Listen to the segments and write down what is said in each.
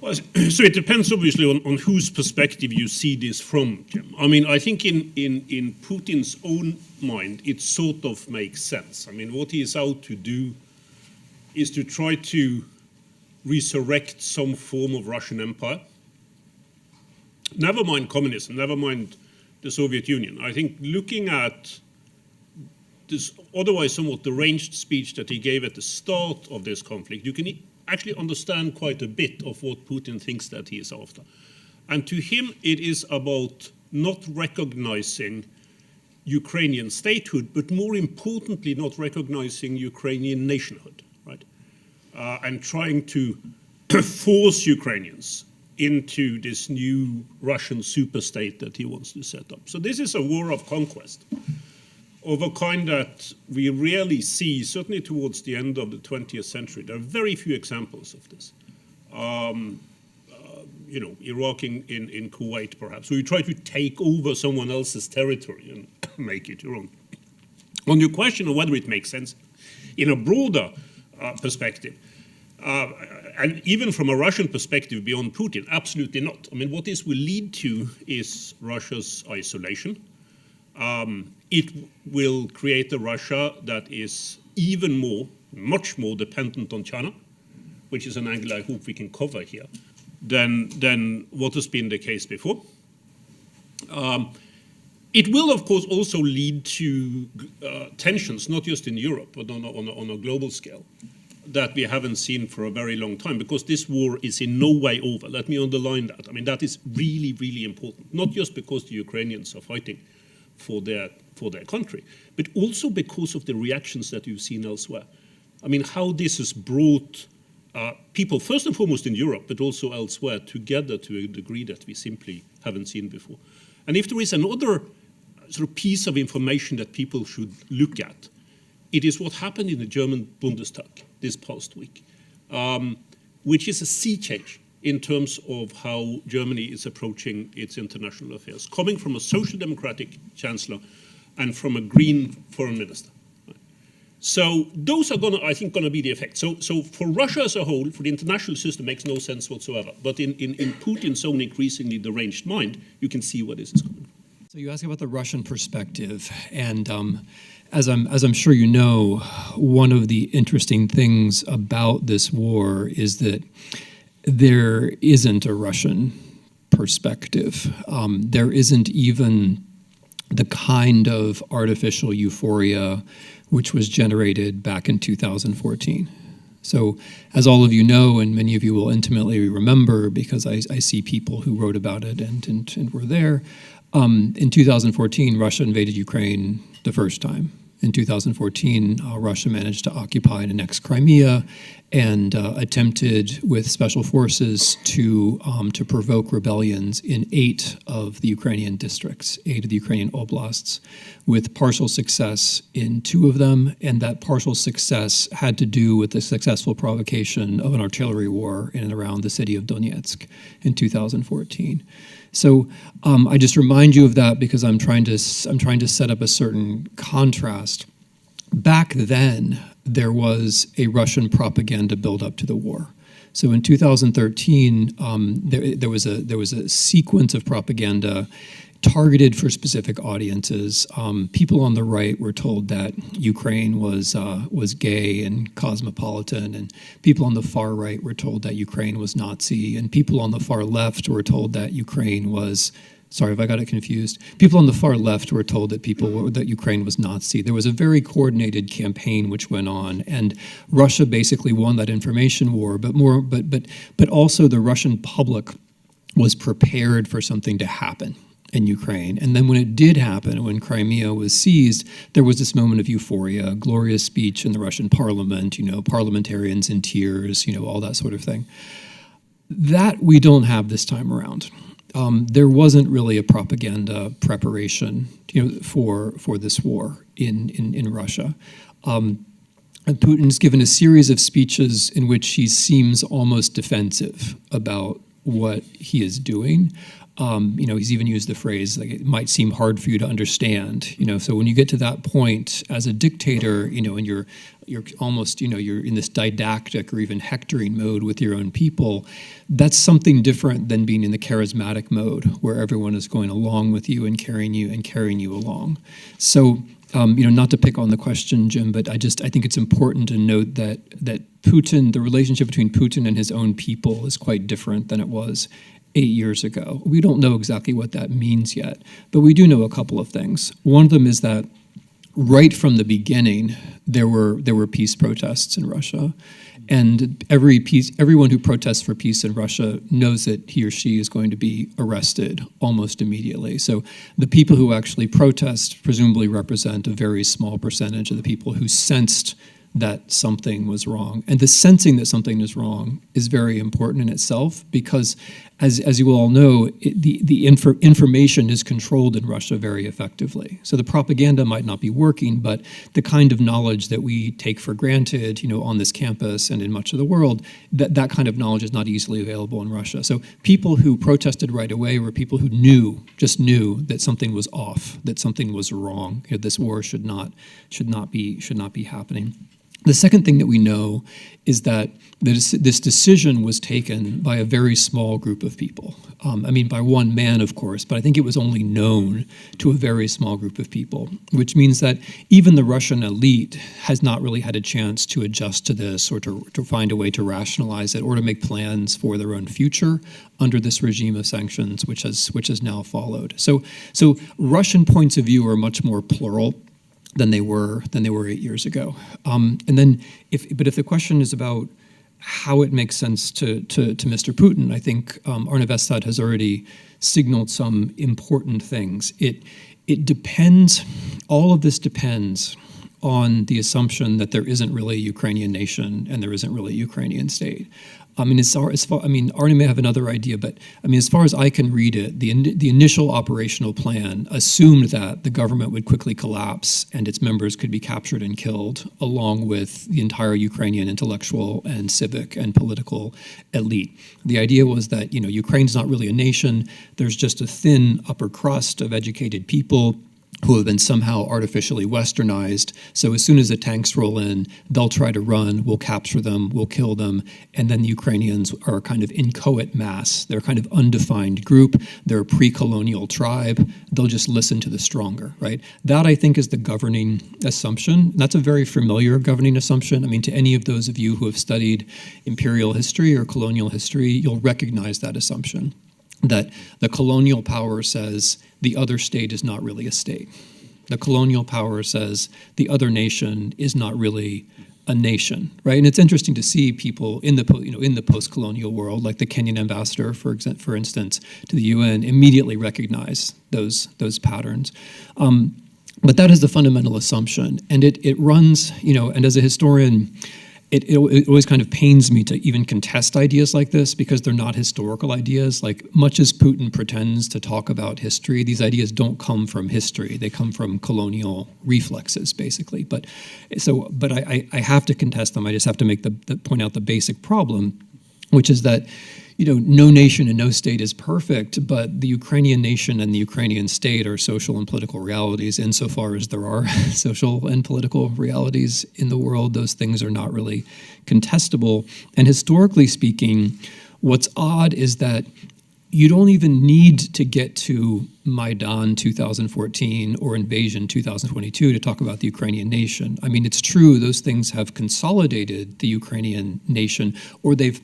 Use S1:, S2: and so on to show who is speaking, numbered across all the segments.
S1: Well, so it depends obviously on whose perspective you see this from, Jim. I mean, I think in Putin's own mind, it sort of makes sense. I mean, what he is out to do is to try to resurrect some form of Russian empire. Never mind communism, never mind the Soviet Union. I think looking at this otherwise somewhat deranged speech that he gave at the start of this conflict, you can actually understand quite a bit of what Putin thinks that he is after. And to him, it is about not recognizing Ukrainian statehood, but more importantly, not recognizing Ukrainian nationhood, right? And trying to force Ukrainians into this new Russian superstate that he wants to set up. So this is a war of conquest of a kind that we rarely see, certainly towards the end of the 20th century. There are very few examples of this. You know, Iraq in Kuwait, perhaps. So you try to take over someone else's territory and make it your own. On your question of whether it makes sense in a broader perspective, and even from a Russian perspective beyond Putin, absolutely not. I mean, what this will lead to is Russia's isolation. It will create a Russia that is even more, much more dependent on China, which is an angle I hope we can cover here, than what has been the case before. It will, of course, also lead to tensions, not just in Europe, but on a global scale, that we haven't seen for a very long time, because this war is in no way over. Let me underline that. I mean, that is really, really important, not just because the Ukrainians are fighting for their country, but also because of the reactions that you've seen elsewhere. I mean, how this has brought people, first and foremost in Europe, but also elsewhere, together to a degree that we simply haven't seen before. And if there is another sort of piece of information that people should look at, it is what happened in the German Bundestag this past week, which is a sea change in terms of how Germany is approaching its international affairs, coming from a social democratic chancellor and from a green foreign minister. So those are I think, going to be the effects. So for Russia as a whole, for the international system, makes no sense whatsoever. But in Putin's own increasingly deranged mind, you can see where this is coming from.
S2: So you ask about the Russian perspective, and as I'm sure you know, one of the interesting things about this war is that there isn't a Russian perspective. There isn't even the kind of artificial euphoria which was generated back in 2014. So as all of you know, and many of you will intimately remember, because I see people who wrote about it and were there, in 2014, Russia invaded Ukraine the first time. In 2014, Russia managed to occupy and annex Crimea and attempted with special forces to provoke rebellions in 8 of the Ukrainian districts, 8 of the Ukrainian oblasts, with partial success in 2 of them. And that partial success had to do with the successful provocation of an artillery war in and around the city of Donetsk in 2014. So I just remind you of that because I'm trying to set up a certain contrast. Back then, there was a Russian propaganda buildup to the war. So in 2013, there was a sequence of propaganda targeted for specific audiences. People on the right were told that Ukraine was gay and cosmopolitan, and people on the far right were told that Ukraine was Nazi, and people on the far left were told that Ukraine was, sorry if I got it confused, people on the far left were told that that Ukraine was Nazi. There was a very coordinated campaign which went on, and Russia basically won that information war, but also the Russian public was prepared for something to happen in Ukraine. And then when it did happen, when Crimea was seized, there was this moment of euphoria, glorious speech in the Russian parliament, parliamentarians in tears, all that sort of thing. That we don't have this time around. There wasn't really a propaganda preparation, for this war in Russia. And Putin's given a series of speeches in which he seems almost defensive about what he is doing. He's even used the phrase, like, it might seem hard for you to understand. So when you get to that point as a dictator, and you're almost, you're in this didactic or even hectoring mode with your own people, that's something different than being in the charismatic mode where everyone is going along with you and carrying you along. So, not to pick on the question, Jim, but I think it's important to note that Putin, the relationship between Putin and his own people is quite different than it was 8 years ago. We don't know exactly what that means yet, but we do know a couple of things. One of them is that right from the beginning, there were peace protests in Russia, and everyone who protests for peace in Russia knows that he or she is going to be arrested almost immediately. So the people who actually protest presumably represent a very small percentage of the people who sensed that something was wrong. And the sensing that something is wrong is very important in itself because, as you all know, the information is controlled in Russia very effectively. So the propaganda might not be working, but the kind of knowledge that we take for granted, on this campus and in much of the world, that kind of knowledge is not easily available in Russia. So people who protested right away were people who just knew that something was off, that something was wrong. This war should not be happening. The second thing that we know is that this decision was taken by a very small group of people. By one man, of course, but I think it was only known to a very small group of people, which means that even the Russian elite has not really had a chance to adjust to this or to find a way to rationalize it or to make plans for their own future under this regime of sanctions, which has now followed. So Russian points of view are much more plural than they were 8 years ago. If the question is about how it makes sense to Mr. Putin, I think Arne Westad has already signaled some important things. It depends. All of this depends on the assumption that there isn't really a Ukrainian nation and there isn't really a Ukrainian state. Arne may have another idea, but as far as I can read it, the initial operational plan assumed that the government would quickly collapse and its members could be captured and killed, along with the entire Ukrainian intellectual and civic and political elite. The idea was that, Ukraine's not really a nation. There's just a thin upper crust of educated people who have been somehow artificially westernized. So as soon as the tanks roll in, they'll try to run, we'll capture them, we'll kill them, and then the Ukrainians are a kind of inchoate mass. They're a kind of undefined group. They're a pre-colonial tribe. They'll just listen to the stronger, right? That, I think, is the governing assumption. That's a very familiar governing assumption. To any of those of you who have studied imperial history or colonial history, you'll recognize that assumption, that the colonial power says the other state is not really a state. The colonial power says the other nation is not really a nation, right? And it's interesting to see people in the post-colonial world, like the Kenyan ambassador, for instance, to the UN, immediately recognize those patterns. But that is the fundamental assumption, and it runs, and as a historian, it always kind of pains me to even contest ideas like this because they're not historical ideas. Like, much as Putin pretends to talk about history, these ideas don't come from history. They come from colonial reflexes, basically. But I have to contest them. I just have to point out the basic problem, which is that no nation and no state is perfect, but the Ukrainian nation and the Ukrainian state are social and political realities insofar as there are social and political realities in the world. Those things are not really contestable. And historically speaking, what's odd is that you don't even need to get to Maidan 2014 or invasion 2022 to talk about the Ukrainian nation. It's true, those things have consolidated the Ukrainian nation, or they've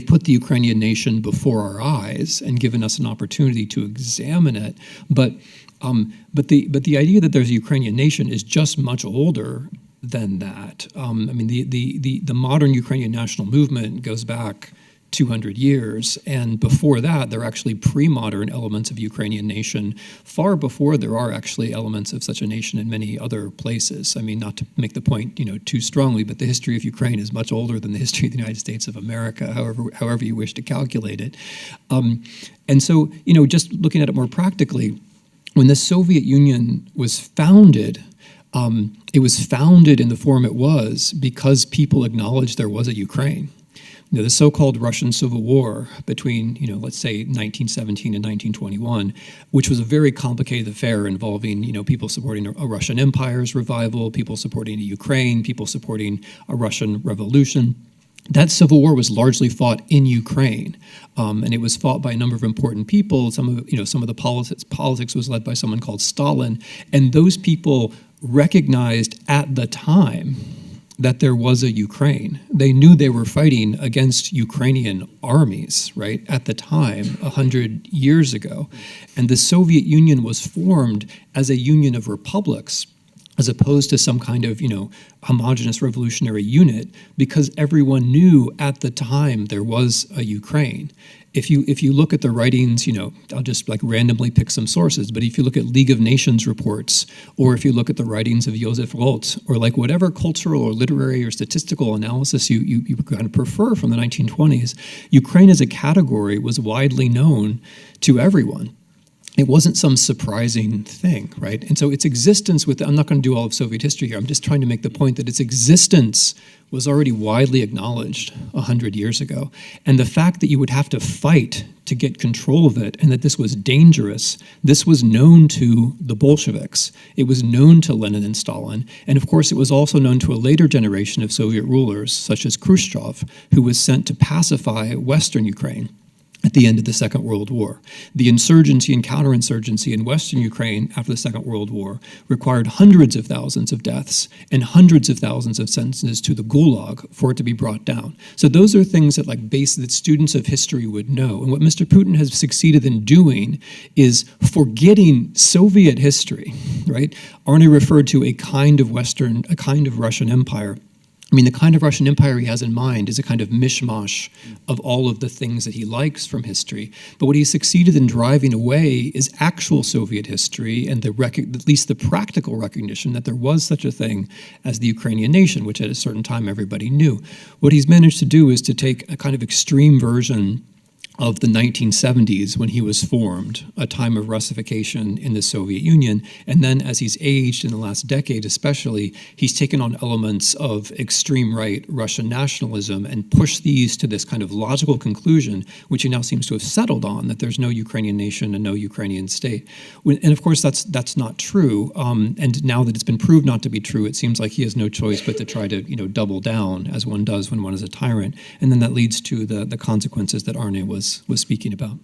S2: put the Ukrainian nation before our eyes and given us an opportunity to examine it. But the idea that there's a Ukrainian nation is just much older than that. The modern Ukrainian national movement goes back 200 years, and before that, there are actually pre-modern elements of Ukrainian nation, far before there are actually elements of such a nation in many other places. Not to make the point, too strongly, but the history of Ukraine is much older than the history of the United States of America, however you wish to calculate it. And so, just looking at it more practically, when the Soviet Union was founded, it was founded in the form it was because people acknowledged there was a Ukraine. the so-called Russian Civil War between, let's say 1917 and 1921, which was a very complicated affair involving, people supporting a Russian Empire's revival, people supporting Ukraine, people supporting a Russian revolution. That civil war was largely fought in Ukraine, and it was fought by a number of important people. Some of the politics was led by someone called Stalin, and those people recognized at the time that there was a Ukraine. They knew they were fighting against Ukrainian armies, right, at the time, 100 years ago. And the Soviet Union was formed as a union of republics, as opposed to some kind of, homogenous revolutionary unit, because everyone knew at the time there was a Ukraine. If you look at the writings, I'll just randomly pick some sources, but if you look at League of Nations reports, or if you look at the writings of Joseph Roth, or whatever cultural or literary or statistical analysis you kind of prefer from the 1920s, Ukraine as a category was widely known to everyone. It wasn't some surprising thing, right? And so its existence I'm not going to do all of Soviet history here, I'm just trying to make the point that its existence was already widely acknowledged 100 years ago. And the fact that you would have to fight to get control of it, and that this was dangerous, this was known to the Bolsheviks. It was known to Lenin and Stalin. And of course, it was also known to a later generation of Soviet rulers, such as Khrushchev, who was sent to pacify Western Ukraine at the end of the Second World War. The insurgency and counterinsurgency in Western Ukraine after the Second World War required hundreds of thousands of deaths and hundreds of thousands of sentences to the Gulag for it to be brought down. So those are things that that students of history would know. And what Mr. Putin has succeeded in doing is forgetting Soviet history, right? Arne referred to a kind of Russian Empire. The kind of Russian Empire he has in mind is a kind of mishmash of all of the things that he likes from history. But what he's succeeded in driving away is actual Soviet history and at least the practical recognition that there was such a thing as the Ukrainian nation, which at a certain time everybody knew. What he's managed to do is to take a kind of extreme version of the 1970s when he was formed, a time of Russification in the Soviet Union. And then as he's aged in the last decade especially, he's taken on elements of extreme right Russian nationalism and pushed these to this kind of logical conclusion, which he now seems to have settled on, that there's no Ukrainian nation and no Ukrainian state. And of course, that's not true. And now that it's been proved not to be true, it seems like he has no choice but to try to double down, as one does when one is a tyrant. And then that leads to the consequences that Arne was speaking about.